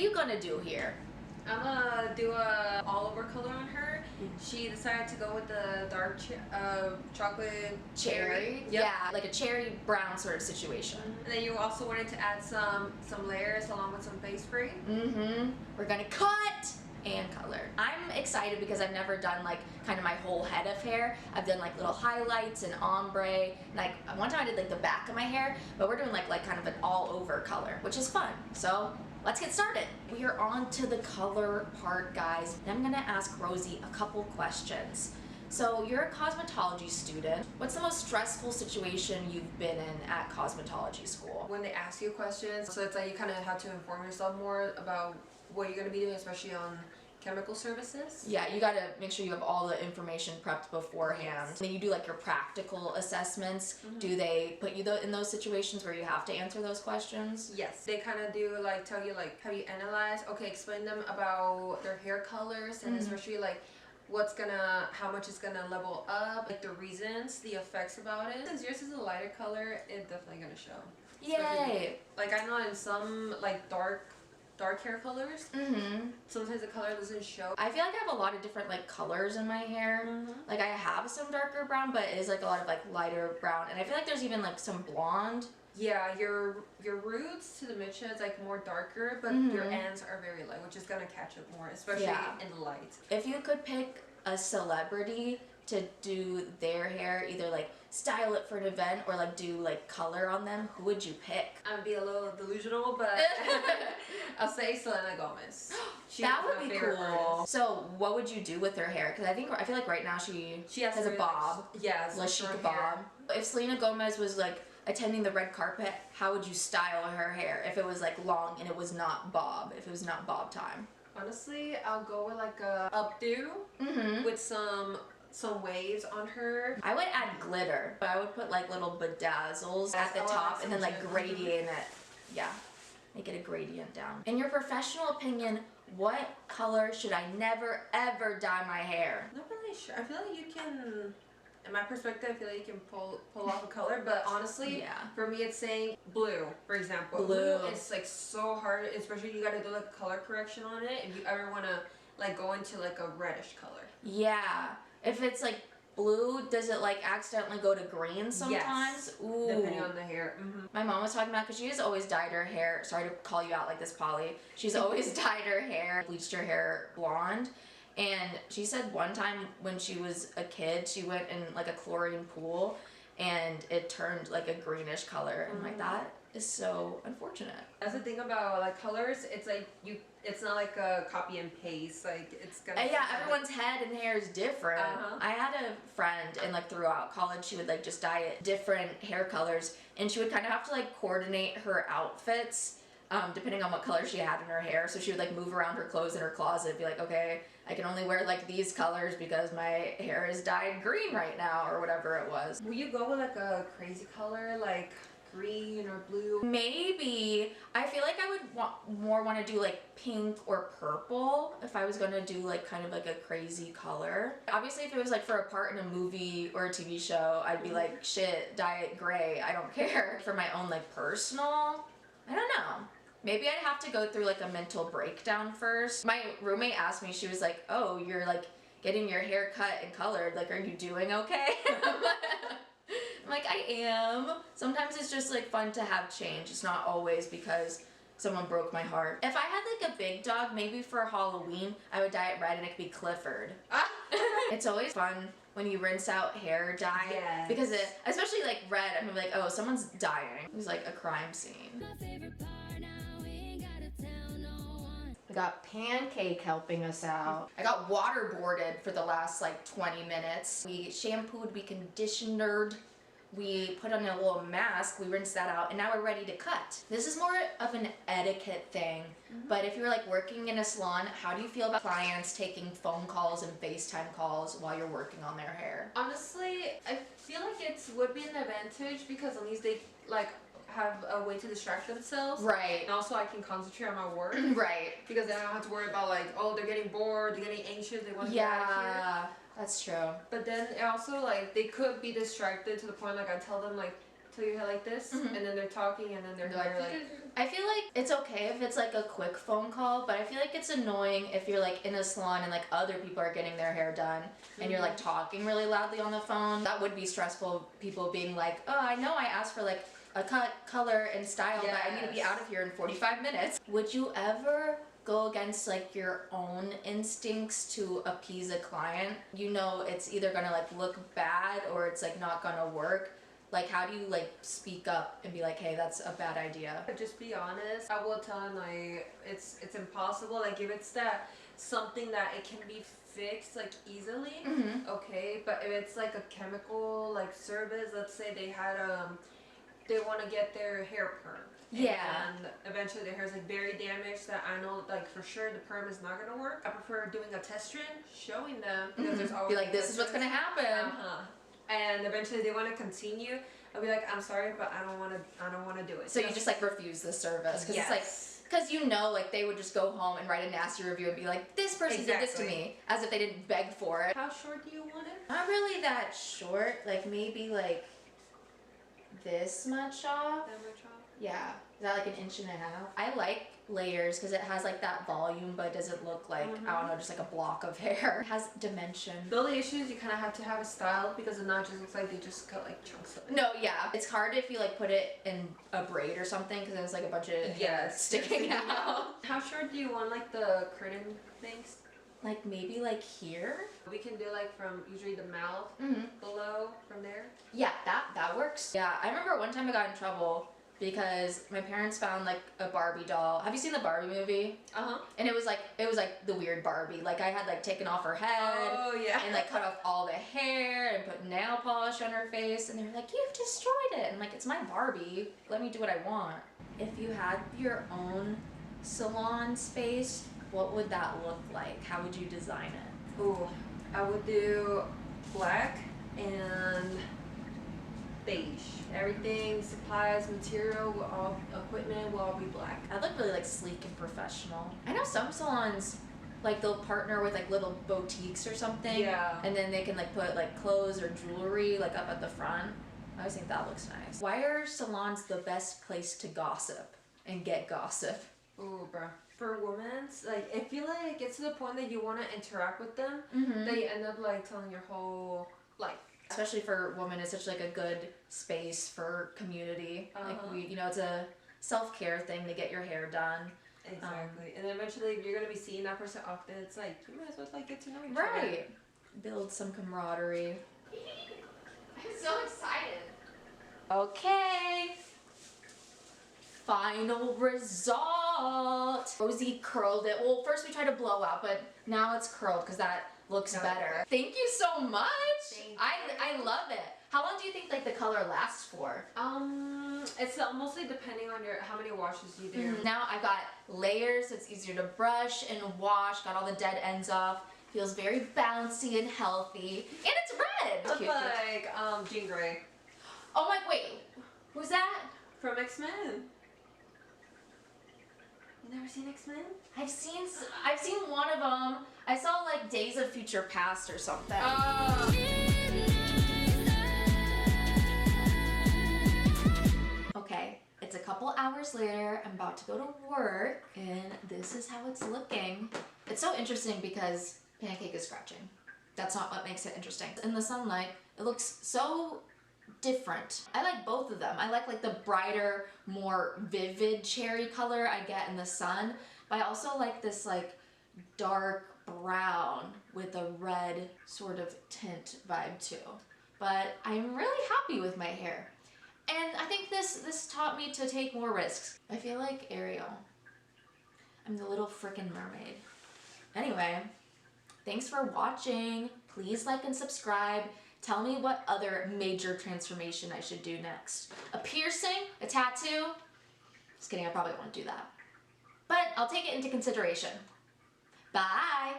you gonna do here? I'm gonna do a all over color on her. She decided to go with the dark chocolate cherry. Yep. Yeah, like a cherry brown sort of situation. And then you also wanted to add some layers along with some face spray. We're gonna cut and color. I'm excited because I've never done like kind of my whole head of hair. I've done like little highlights and ombre. Like one time I did like the back of my hair, but we're doing like kind of an all over color, which is fun. So let's get started. We are on to the color part, guys. I'm gonna ask Rosie a couple questions. So you're a cosmetology student. What's the most stressful situation you've been in at cosmetology school? When they ask you questions, so it's like you kind of have to inform yourself more about what you're going to be doing, especially on chemical services. Yeah, you gotta make sure you have all the information prepped beforehand. Then you do like your practical assessments. Do they put you in those situations where you have to answer those questions? Yes. They kind of do like tell you like, have you analyzed? Okay, explain them about their hair colors and especially like how much it's gonna level up, like the reasons, the effects about it. Since yours is a lighter color, it's definitely gonna show. Yay! Like I know in some like dark hair colors, sometimes the color doesn't show. I feel like I have a lot of different like colors in my hair. Like I have some darker brown, but it is like a lot of like lighter brown, and I feel like there's even like some blonde. Yeah, your roots to the midshot is like more darker, but your ends are very light, which is gonna catch up more, especially in the light. If you could pick a celebrity to do their hair, either like style it for an event or like do like color on them, who would you pick? I'd be a little delusional, but I'll say Selena Gomez. That would be cool. Artist. So what would you do with her hair? Because I feel like right now she has a bob. Yeah, a chic bob. If Selena Gomez was like attending the red carpet, how would you style her hair if it was like long and it was not bob, if it was not bob time? Honestly, I'll go with like a updo with some waves on her. I would add glitter, but I would put like little bedazzles at the top and then like gradient it. Yeah, make it a gradient down. In your professional opinion, what color should I never ever dye my hair? Not really sure. I feel like you can, in my perspective, I feel like you can pull off a color, but honestly, for me it's saying blue, for example. Blue is like so hard, especially you gotta do like color correction on it if you ever wanna like go into like a reddish color. Yeah. If it's like blue, does it like accidentally go to green sometimes? Yes. Ooh. Depending on the hair. My mom was talking about, because she has always dyed her hair. Sorry to call you out like this, Polly. She's always dyed her hair, bleached her hair blonde. And she said one time when she was a kid, she went in like a chlorine pool and it turned like a greenish color. And like that is so unfortunate. That's the thing about like colors, it's like it's not like a copy and paste, like it's gonna everyone's head and hair is different. I had a friend, and like throughout college she would like just dye it different hair colors, and she would kind of have to like coordinate her outfits depending on what color she had in her hair. So she would like move around her clothes in her closet, be like, okay, I can only wear like these colors because my hair is dyed green right now, or whatever it was. Will you go with like a crazy color, like green or blue? Maybe. I feel like I would want to do like pink or purple if I was going to do like kind of like a crazy color. Obviously if it was like for a part in a movie or a TV show, I'd be like, shit, dye it gray, I don't care. For my own like personal, I don't know. Maybe I'd have to go through like a mental breakdown first. My roommate asked me, she was like, oh, you're like getting your hair cut and colored, like are you doing okay? I'm like, I am. Sometimes it's just like fun to have change. It's not always because someone broke my heart. If I had like a big dog, maybe for Halloween, I would dye it red and it could be Clifford. It's always fun when you rinse out hair dye, because it, especially like red, I'm like, oh, someone's dying. It was like a crime scene. My favorite part now, we ain't gotta tell no one. We got Pancake helping us out. I got waterboarded for the last like 20 minutes. We shampooed, we conditioned, we put on a little mask, we rinsed that out, and now we're ready to cut. This is more of an etiquette thing, but if you're like working in a salon, how do you feel about clients taking phone calls and FaceTime calls while you're working on their hair? Honestly, I feel like it would be an advantage because at least they like have a way to distract themselves. Right. And also I can concentrate on my work. Right. Because then I don't have to worry about like, oh, they're getting bored, they're getting anxious, they want to get out of here. Yeah, that's true. But then it also like they could be distracted to the point like I tell them like till your hair like this, and then they're talking, and then they're like. I feel like it's okay if it's like a quick phone call, but I feel like it's annoying if you're like in a salon and like other people are getting their hair done and you're like talking really loudly on the phone. That would be stressful. People being like, oh, I know I asked for like a cut, color, and style, but I need to be out of here in 45 minutes. Would you ever go against like your own instincts to appease a client? You know it's either gonna like look bad or it's like not gonna work. Like, how do you like speak up and be like, hey, that's a bad idea? Just be honest. I will tell them like it's impossible. Like if it's that something that it can be fixed like easily, okay. But if it's like a chemical like service, let's say they had they want to get their hair perm. Yeah. And eventually their hair's like very damaged that I know like for sure the perm is not gonna work. I prefer doing a test strand, showing them because there's always be like, this is what's gonna happen. And eventually they want to continue. I'll be like, I'm sorry, but I don't want to do it. So you just like refuse the service because it's like, because you know, like they would just go home and write a nasty review and be like, this person did this to me, as if they didn't beg for it. How short do you want it? Not really that short, like maybe like this much off. That much off? Yeah. Is that like an inch and a half? I like layers because it has like that volume, but it doesn't look like, I don't know, just like a block of hair. It has dimension. The only issue is you kind of have to have a style because it not just looks like they just cut like chunks of it. No, yeah. It's hard if you like put it in a braid or something because there's like a bunch of hair sticking out. How short do you want like the curtain things? Like maybe like here? We can do like from usually the mouth below from there. Yeah, that works. Yeah, I remember one time I got in trouble because my parents found like a Barbie doll. Have you seen the Barbie movie? And it was like the weird Barbie. Like I had like taken off her head. Oh yeah. And like cut off all the hair and put nail polish on her face. And they were like, you've destroyed it. And like, it's my Barbie. Let me do what I want. If you had your own salon space, what would that look like? How would you design it? Ooh, I would do black and beige. Everything, supplies, material, all equipment will all be black. I'd look really like sleek and professional. I know some salons, like they'll partner with like little boutiques or something. Yeah. And then they can like put like clothes or jewelry like up at the front. I always think that looks nice. Why are salons the best place to gossip and get gossip? Ooh, bro. For women, like I feel like it gets to the point that you want to interact with them, that you end up like telling your whole life. Especially for women, it's such like a good space for community. Like we, you know, it's a self-care thing to get your hair done. Exactly. And eventually, if you're gonna be seeing that person often, it's like you might as well like get to know each other. Right. Build some camaraderie. I'm so excited. Okay. Final result. Rosie curled it. Well, first we tried to blow out, but now it's curled because that looks better. Thank you so much. I love it. How long do you think like the color lasts for? It's mostly depending on how many washes you do. Now I've got layers, so it's easier to brush and wash. Got all the dead ends off. Feels very bouncy and healthy, and it's red. Looks like Jean Grey. Oh my, wait, who's that? From X-Men. You never seen X-Men? I've seen one of them. I saw like Days of Future Past or something. Okay, it's a couple hours later. I'm about to go to work, and this is how it's looking. It's so interesting because Pancake is scratching. That's not what makes it interesting. In the sunlight, it looks so different. I like both of them. I like the brighter, more vivid cherry color I get in the sun, but I also like this like dark brown with a red sort of tint vibe too. But I'm really happy with my hair. And I think this taught me to take more risks. I feel like Ariel. I'm the little frickin' mermaid. Anyway, thanks for watching. Please like and subscribe. Tell me what other major transformation I should do next. A piercing? A tattoo? Just kidding, I probably won't do that. But I'll take it into consideration. Bye!